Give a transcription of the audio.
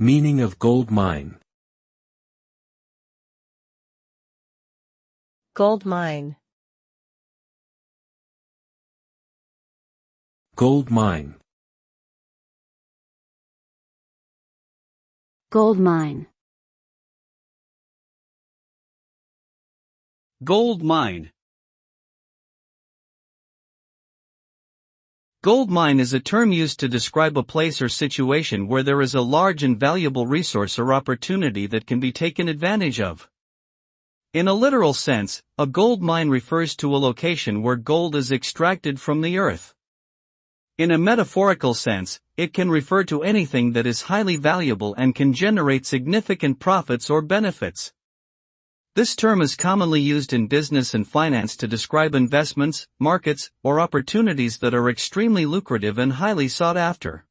Meaning of gold mine. Gold mine. Gold mine. Gold mine. Gold mine. Gold mine is a term used to describe a place or situation where there is a large and valuable resource or opportunity that can be taken advantage of. In a literal sense, a gold mine refers to a location where gold is extracted from the earth. In a metaphorical sense, it can refer to anything that is highly valuable and can generate significant profits or benefits. This term is commonly used in business and finance to describe investments, markets, or opportunities that are extremely lucrative and highly sought after.